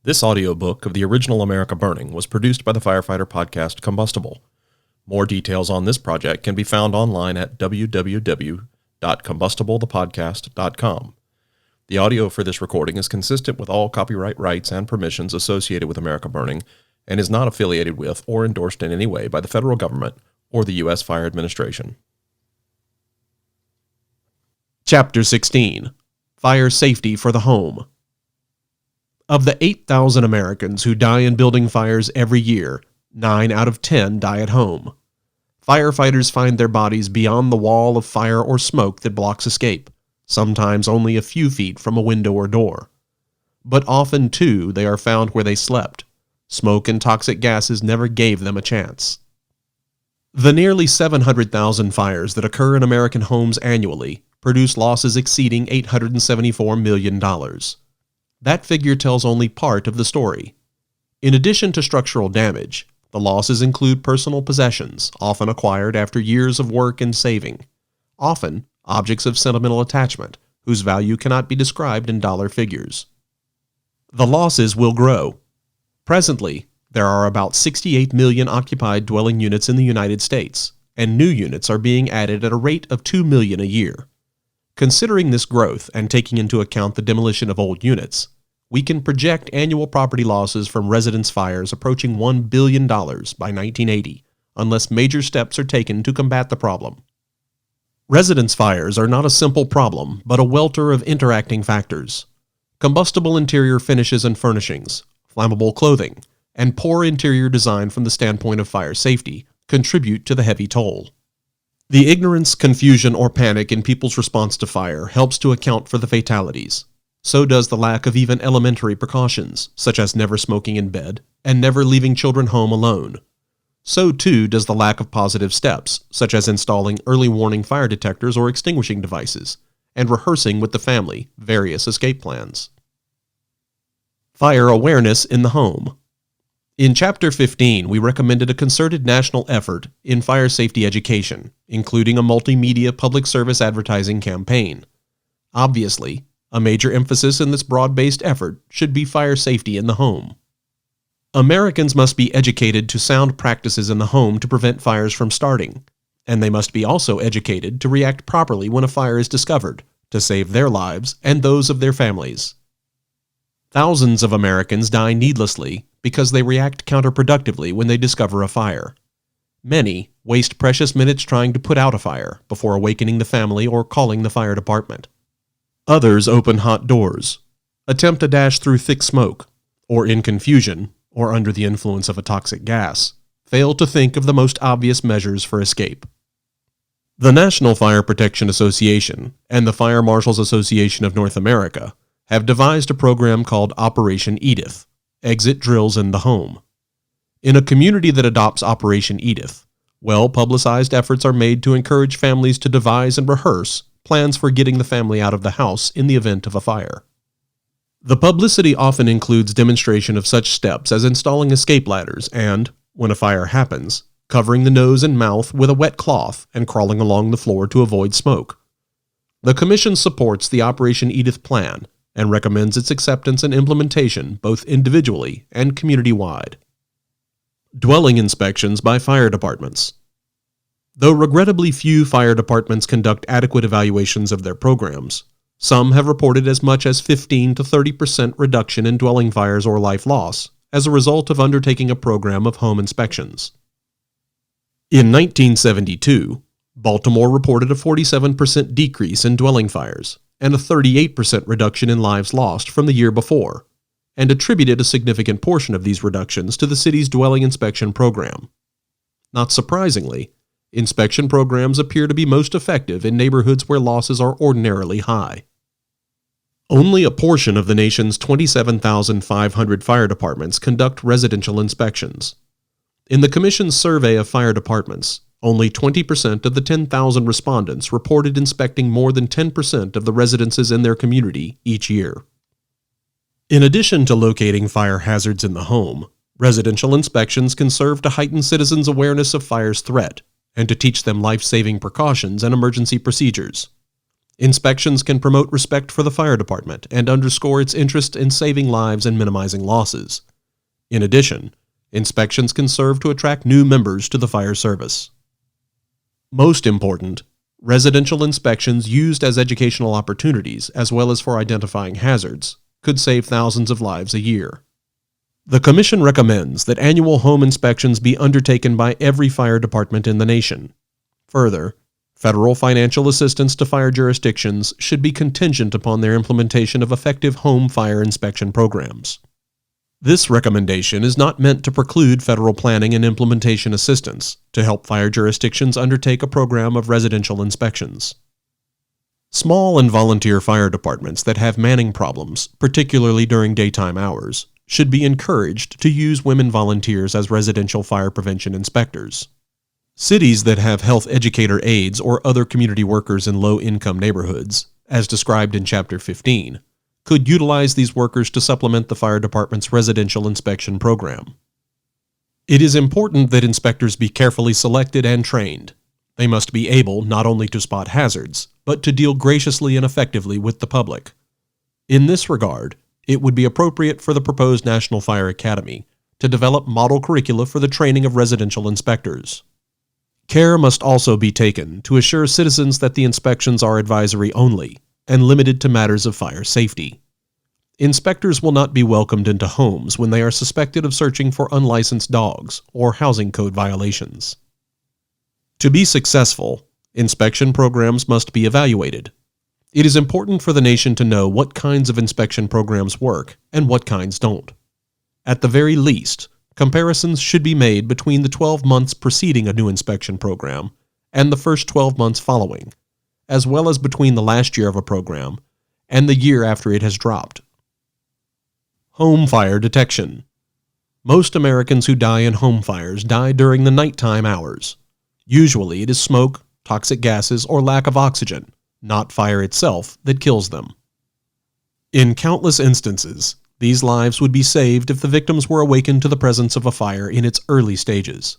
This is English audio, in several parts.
This audiobook of the original America Burning was produced by the firefighter podcast Combustible. More details on this project can be found online at www.combustiblethepodcast.com. The audio for this recording is consistent with all copyright rights and permissions associated with America Burning and is not affiliated with or endorsed in any way by the federal government or the U.S. Fire Administration. Chapter 16. Fire Safety for the Home. Of the 8,000 Americans who die in building fires every year, 9 out of 10 die at home. Firefighters find their bodies beyond the wall of fire or smoke that blocks escape, sometimes only a few feet from a window or door. But often, too, they are found where they slept. Smoke and toxic gases never gave them a chance. The nearly 700,000 fires that occur in American homes annually produce losses exceeding $874 million. That figure tells only part of the story. In addition to structural damage, the losses include personal possessions, often acquired after years of work and saving. Often, objects of sentimental attachment, whose value cannot be described in dollar figures. The losses will grow. Presently, there are about 68 million occupied dwelling units in the United States, and new units are being added at a rate of 2 million a year. Considering this growth and taking into account the demolition of old units, we can project annual property losses from residence fires approaching $1 billion by 1980, unless major steps are taken to combat the problem. Residence fires are not a simple problem, but a welter of interacting factors. Combustible interior finishes and furnishings, flammable clothing, and poor interior design from the standpoint of fire safety contribute to the heavy toll. The ignorance, confusion, or panic in people's response to fire helps to account for the fatalities. So does the lack of even elementary precautions, such as never smoking in bed and never leaving children home alone. So too does the lack of positive steps, such as installing early warning fire detectors or extinguishing devices, and rehearsing with the family various escape plans. Fire awareness in the home. In Chapter 15, we recommended a concerted national effort in fire safety education, including a multimedia public service advertising campaign. Obviously, a major emphasis in this broad-based effort should be fire safety in the home. Americans must be educated to sound practices in the home to prevent fires from starting, and they must be also educated to react properly when a fire is discovered, to save their lives and those of their families. Thousands of Americans die needlessly because they react counterproductively when they discover a fire. Many waste precious minutes trying to put out a fire before awakening the family or calling the fire department. Others open hot doors, attempt to dash through thick smoke, or in confusion, or under the influence of a toxic gas, fail to think of the most obvious measures for escape. The National Fire Protection Association and the Fire Marshals Association of North America have devised a program called Operation Edith, Exit Drills in the Home. In a community that adopts Operation Edith, well-publicized efforts are made to encourage families to devise and rehearse plans for getting the family out of the house in the event of a fire. The publicity often includes demonstration of such steps as installing escape ladders and, when a fire happens, covering the nose and mouth with a wet cloth and crawling along the floor to avoid smoke. The Commission supports the Operation Edith plan and recommends its acceptance and implementation both individually and community-wide. Dwelling inspections by fire departments. Though regrettably few fire departments conduct adequate evaluations of their programs, some have reported as much as 15 to 30% reduction in dwelling fires or life loss as a result of undertaking a program of home inspections. In 1972, Baltimore reported a 47% decrease in dwelling fires and a 38% reduction in lives lost from the year before, and attributed a significant portion of these reductions to the city's dwelling inspection program. Not surprisingly, inspection programs appear to be most effective in neighborhoods where losses are ordinarily high. Only a portion of the nation's 27,500 fire departments conduct residential inspections. In the Commission's survey of fire departments, only 20% of the 10,000 respondents reported inspecting more than 10% of the residences in their community each year. In addition to locating fire hazards in the home, residential inspections can serve to heighten citizens' awareness of fire's threat and to teach them life-saving precautions and emergency procedures. Inspections can promote respect for the fire department and underscore its interest in saving lives and minimizing losses. In addition, inspections can serve to attract new members to the fire service. Most important, residential inspections used as educational opportunities as well as for identifying hazards could save thousands of lives a year. The Commission recommends that annual home inspections be undertaken by every fire department in the nation. Further, federal financial assistance to fire jurisdictions should be contingent upon their implementation of effective home fire inspection programs. This recommendation is not meant to preclude federal planning and implementation assistance to help fire jurisdictions undertake a program of residential inspections. Small and volunteer fire departments that have manning problems, particularly during daytime hours, should be encouraged to use women volunteers as residential fire prevention inspectors. Cities that have health educator aides or other community workers in low-income neighborhoods, as described in Chapter 15, could utilize these workers to supplement the fire department's residential inspection program. It is important that inspectors be carefully selected and trained. They must be able not only to spot hazards, but to deal graciously and effectively with the public. In this regard, it would be appropriate for the proposed National Fire Academy to develop model curricula for the training of residential inspectors. Care must also be taken to assure citizens that the inspections are advisory only and limited to matters of fire safety. Inspectors will not be welcomed into homes when they are suspected of searching for unlicensed dogs or housing code violations. To be successful, inspection programs must be evaluated. It is important for the nation to know what kinds of inspection programs work and what kinds don't. At the very least, comparisons should be made between the 12 months preceding a new inspection program and the first 12 months following, as well as between the last year of a program and the year after it has dropped. Home fire detection. Most Americans who die in home fires die during the nighttime hours. Usually it is smoke, toxic gases, or lack of oxygen, not fire itself, that kills them. In countless instances, these lives would be saved if the victims were awakened to the presence of a fire in its early stages.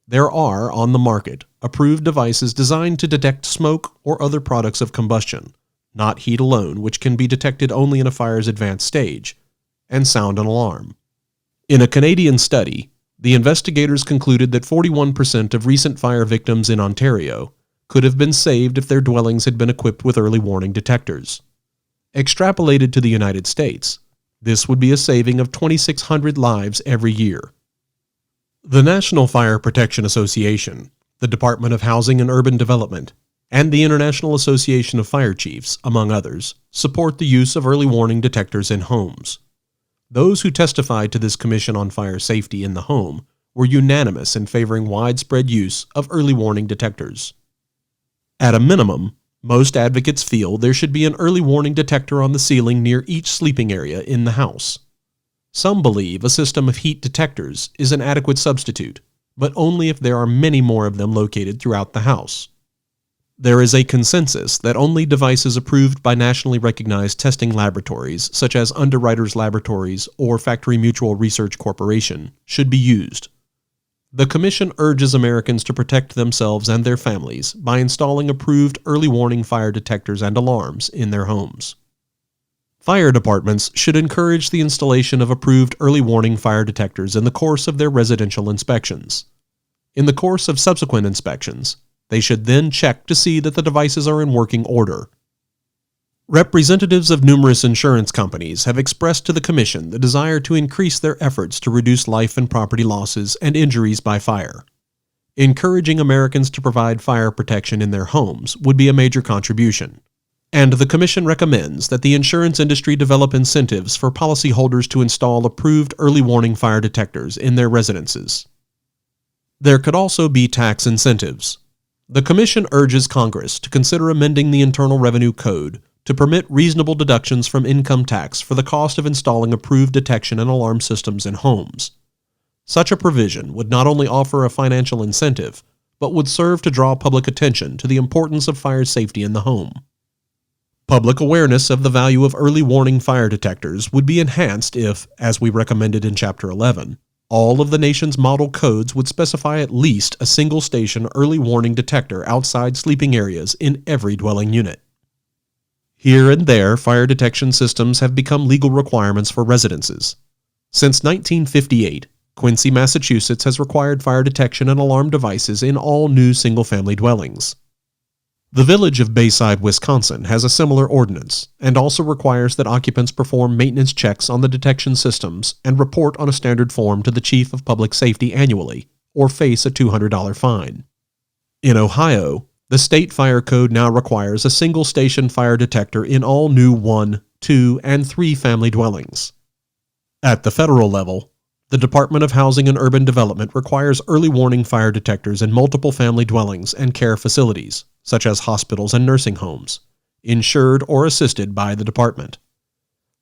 There are, on the market, approved devices designed to detect smoke or other products of combustion, not heat alone, which can be detected only in a fire's advanced stage, and sound an alarm. In a Canadian study, the investigators concluded that 41% of recent fire victims in Ontario could have been saved if their dwellings had been equipped with early warning detectors. Extrapolated to the United States, this would be a saving of 2,600 lives every year. The National Fire Protection Association, the Department of Housing and Urban Development, and the International Association of Fire Chiefs, among others, support the use of early warning detectors in homes. Those who testified to this Commission on Fire Safety in the Home were unanimous in favoring widespread use of early warning detectors. At a minimum, most advocates feel there should be an early warning detector on the ceiling near each sleeping area in the house. Some believe a system of heat detectors is an adequate substitute, but only if there are many more of them located throughout the house. There is a consensus that only devices approved by nationally recognized testing laboratories, such as Underwriters Laboratories or Factory Mutual Research Corporation, should be used. The Commission urges Americans to protect themselves and their families by installing approved early warning fire detectors and alarms in their homes. Fire departments should encourage the installation of approved early warning fire detectors in the course of their residential inspections. In the course of subsequent inspections, they should then check to see that the devices are in working order. Representatives of numerous insurance companies have expressed to the Commission the desire to increase their efforts to reduce life and property losses and injuries by fire. Encouraging Americans to provide fire protection in their homes would be a major contribution. And the Commission recommends that the insurance industry develop incentives for policyholders to install approved early warning fire detectors in their residences. There could also be tax incentives. The Commission urges Congress to consider amending the Internal Revenue Code to permit reasonable deductions from income tax for the cost of installing approved detection and alarm systems in homes. Such a provision would not only offer a financial incentive, but would serve to draw public attention to the importance of fire safety in the home. Public awareness of the value of early warning fire detectors would be enhanced if, as we recommended in Chapter 11, all of the nation's model codes would specify at least a single-station early warning detector outside sleeping areas in every dwelling unit. Here and there, fire detection systems have become legal requirements for residences. Since 1958, Quincy, Massachusetts has required fire detection and alarm devices in all new single-family dwellings. The village of Bayside, Wisconsin has a similar ordinance and also requires that occupants perform maintenance checks on the detection systems and report on a standard form to the Chief of Public Safety annually, or face a $200 fine. In Ohio, the state fire code now requires a single-station fire detector in all new 1, 2, and 3 family dwellings. At the federal level, the Department of Housing and Urban Development requires early warning fire detectors in multiple family dwellings and care facilities, such as hospitals and nursing homes, insured or assisted by the department.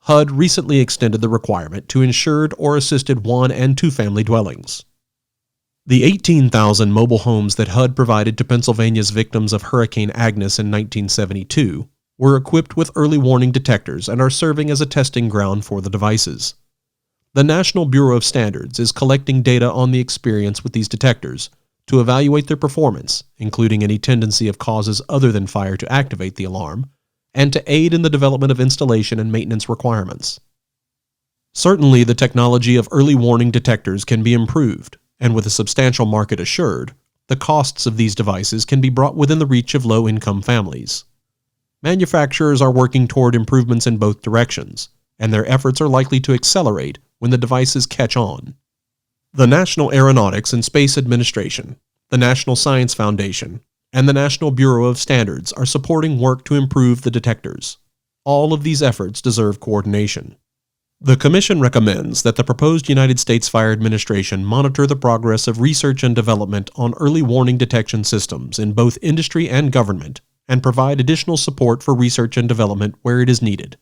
HUD recently extended the requirement to insured or assisted 1 and 2 family dwellings. The 18,000 mobile homes that HUD provided to Pennsylvania's victims of Hurricane Agnes in 1972 were equipped with early warning detectors and are serving as a testing ground for the devices. The National Bureau of Standards is collecting data on the experience with these detectors to evaluate their performance, including any tendency of causes other than fire to activate the alarm, and to aid in the development of installation and maintenance requirements. Certainly, the technology of early warning detectors can be improved, and with a substantial market assured, the costs of these devices can be brought within the reach of low-income families. Manufacturers are working toward improvements in both directions, and their efforts are likely to accelerate when the devices catch on. The National Aeronautics and Space Administration, the National Science Foundation, and the National Bureau of Standards are supporting work to improve the detectors. All of these efforts deserve coordination. The Commission recommends that the proposed United States Fire Administration monitor the progress of research and development on early warning detection systems in both industry and government, and provide additional support for research and development where it is needed.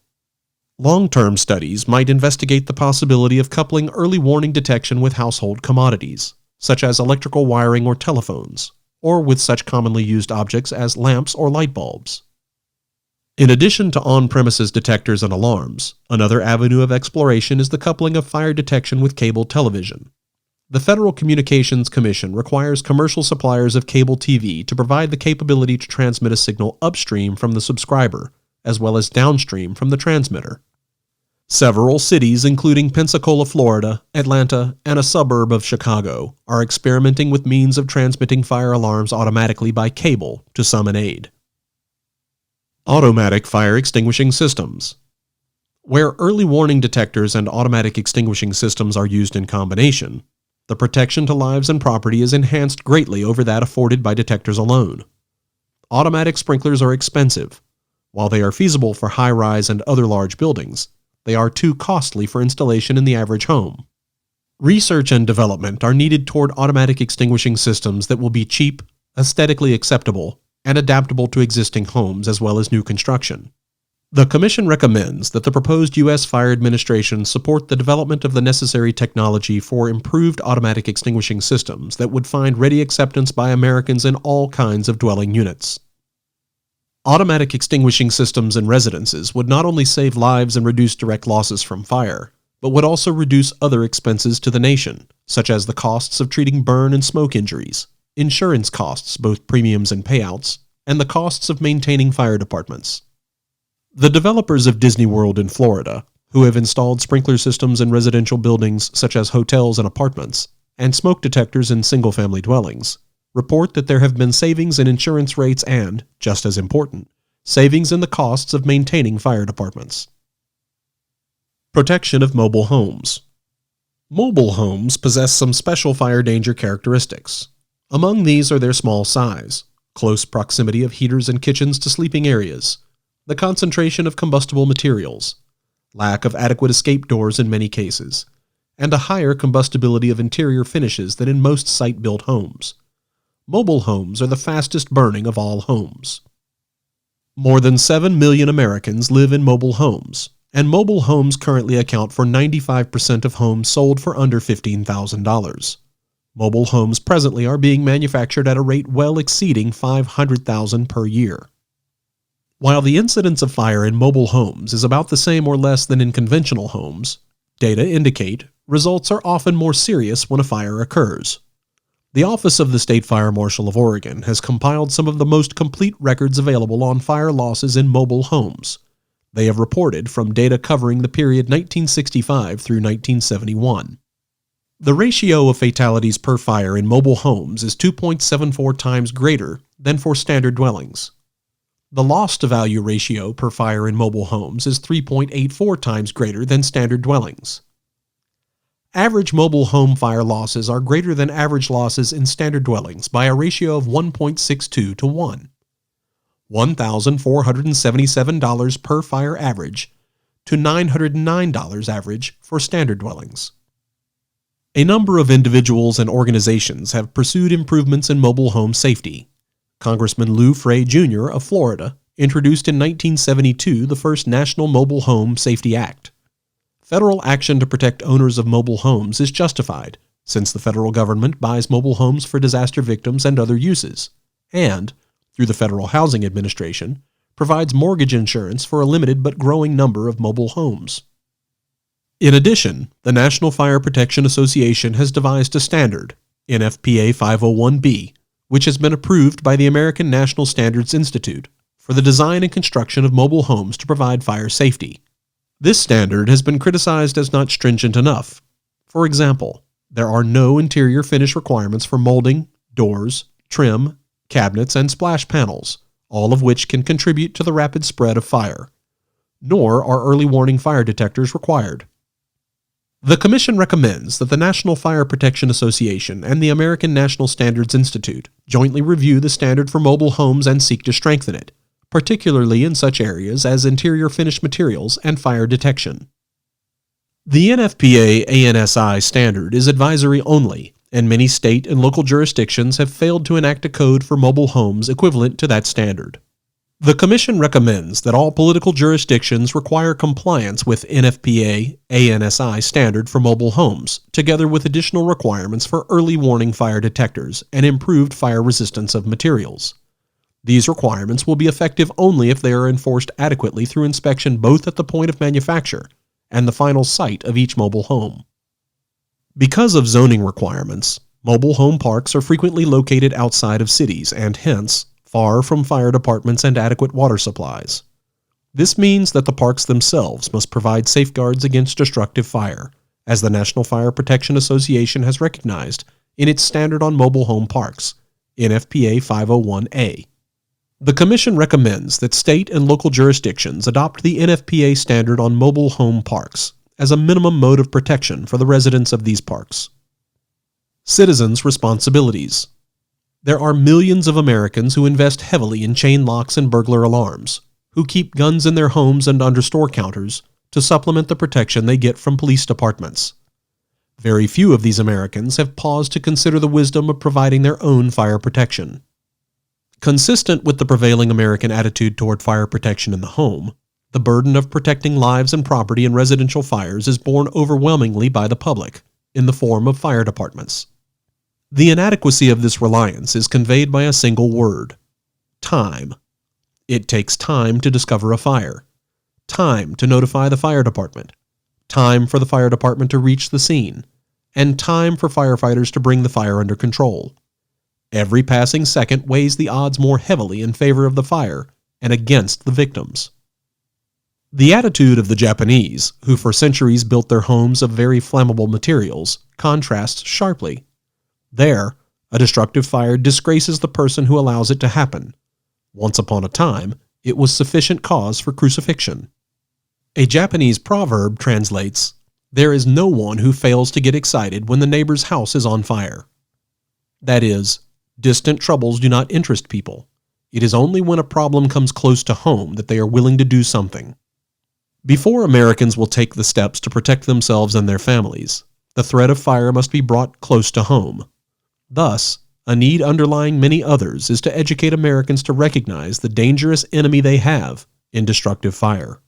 Long-term studies might investigate the possibility of coupling early warning detection with household commodities, such as electrical wiring or telephones, or with such commonly used objects as lamps or light bulbs. In addition to on-premises detectors and alarms, another avenue of exploration is the coupling of fire detection with cable television. The Federal Communications Commission requires commercial suppliers of cable TV to provide the capability to transmit a signal upstream from the subscriber, as well as downstream from the transmitter. Several cities, including Pensacola, Florida, Atlanta, and a suburb of Chicago, are experimenting with means of transmitting fire alarms automatically by cable to summon aid. Automatic fire extinguishing systems. Where early warning detectors and automatic extinguishing systems are used in combination, the protection to lives and property is enhanced greatly over that afforded by detectors alone. Automatic sprinklers are expensive. While they are feasible for high-rise and other large buildings, they are too costly for installation in the average home. Research and development are needed toward automatic extinguishing systems that will be cheap, aesthetically acceptable, and adaptable to existing homes as well as new construction. The Commission recommends that the proposed U.S. Fire Administration support the development of the necessary technology for improved automatic extinguishing systems that would find ready acceptance by Americans in all kinds of dwelling units. Automatic extinguishing systems in residences would not only save lives and reduce direct losses from fire, but would also reduce other expenses to the nation, such as the costs of treating burn and smoke injuries, insurance costs, both premiums and payouts, and the costs of maintaining fire departments. The developers of Disney World in Florida, who have installed sprinkler systems in residential buildings such as hotels and apartments, and smoke detectors in single-family dwellings, report that there have been savings in insurance rates and, just as important, savings in the costs of maintaining fire departments. Protection of mobile homes. Mobile homes possess some special fire danger characteristics. Among these are their small size, close proximity of heaters and kitchens to sleeping areas, the concentration of combustible materials, lack of adequate escape doors in many cases, and a higher combustibility of interior finishes than in most site-built homes. Mobile homes are the fastest burning of all homes. More than 7 million Americans live in mobile homes, and mobile homes currently account for 95% of homes sold for under $15,000. Mobile homes presently are being manufactured at a rate well exceeding 500,000 per year. While the incidence of fire in mobile homes is about the same or less than in conventional homes, data indicate results are often more serious when a fire occurs. The Office of the State Fire Marshal of Oregon has compiled some of the most complete records available on fire losses in mobile homes, They have reported from data covering the period 1965 through 1971. The ratio of fatalities per fire in mobile homes is 2.74 times greater than for standard dwellings. The loss-to-value ratio per fire in mobile homes is 3.84 times greater than standard dwellings. Average mobile home fire losses are greater than average losses in standard dwellings by a ratio of 1.62 to 1. $1,477 per fire average to $909 average for standard dwellings. A number of individuals and organizations have pursued improvements in mobile home safety. Congressman Lou Frey Jr. of Florida introduced in 1972 the first National Mobile Home Safety Act. Federal action to protect owners of mobile homes is justified, since the federal government buys mobile homes for disaster victims and other uses, and, through the Federal Housing Administration, provides mortgage insurance for a limited but growing number of mobile homes. In addition, the National Fire Protection Association has devised a standard, NFPA 501B, which has been approved by the American National Standards Institute for the design and construction of mobile homes to provide fire safety. This standard has been criticized as not stringent enough. For example, there are no interior finish requirements for molding, doors, trim, cabinets, and splash panels, all of which can contribute to the rapid spread of fire. Nor are early warning fire detectors required. The Commission recommends that the National Fire Protection Association and the American National Standards Institute jointly review the standard for mobile homes and seek to strengthen it, particularly in such areas as interior finish materials and fire detection. The NFPA ANSI standard is advisory only, and many state and local jurisdictions have failed to enact a code for mobile homes equivalent to that standard. The Commission recommends that all political jurisdictions require compliance with NFPA ANSI standard for mobile homes, together with additional requirements for early warning fire detectors and improved fire resistance of materials. These requirements will be effective only if they are enforced adequately through inspection both at the point of manufacture and the final site of each mobile home. Because of zoning requirements, mobile home parks are frequently located outside of cities and hence far from fire departments and adequate water supplies. This means that the parks themselves must provide safeguards against destructive fire, as the National Fire Protection Association has recognized in its Standard on Mobile Home Parks, NFPA 501A. The Commission recommends that state and local jurisdictions adopt the NFPA standard on mobile home parks as a minimum mode of protection for the residents of these parks. Citizens' responsibilities. There are millions of Americans who invest heavily in chain locks and burglar alarms, who keep guns in their homes and under store counters to supplement the protection they get from police departments. Very few of these Americans have paused to consider the wisdom of providing their own fire protection. Consistent with the prevailing American attitude toward fire protection in the home, the burden of protecting lives and property in residential fires is borne overwhelmingly by the public, in the form of fire departments. The inadequacy of this reliance is conveyed by a single word: time. It takes time to discover a fire, time to notify the fire department, time for the fire department to reach the scene, and time for firefighters to bring the fire under control. Every passing second weighs the odds more heavily in favor of the fire and against the victims. The attitude of the Japanese, who for centuries built their homes of very flammable materials, contrasts sharply. There, a destructive fire disgraces the person who allows it to happen. Once upon a time, it was sufficient cause for crucifixion. A Japanese proverb translates, "There is no one who fails to get excited when the neighbor's house is on fire." That is, distant troubles do not interest people. It is only when a problem comes close to home that they are willing to do something. Before Americans will take the steps to protect themselves and their families, the threat of fire must be brought close to home. Thus, a need underlying many others is to educate Americans to recognize the dangerous enemy they have in destructive fire.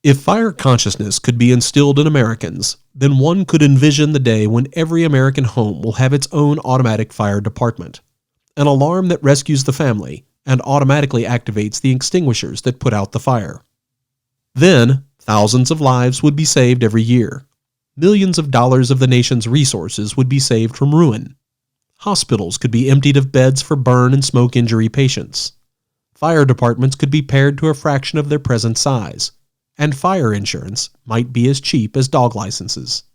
If fire consciousness could be instilled in Americans, then one could envision the day when every American home will have its own automatic fire department, an alarm that rescues the family and automatically activates the extinguishers that put out the fire. Then, thousands of lives would be saved every year. Millions of dollars of the nation's resources would be saved from ruin. Hospitals could be emptied of beds for burn and smoke injury patients. fire departments could be pared to a fraction of their present size, and fire insurance might be as cheap as dog licenses.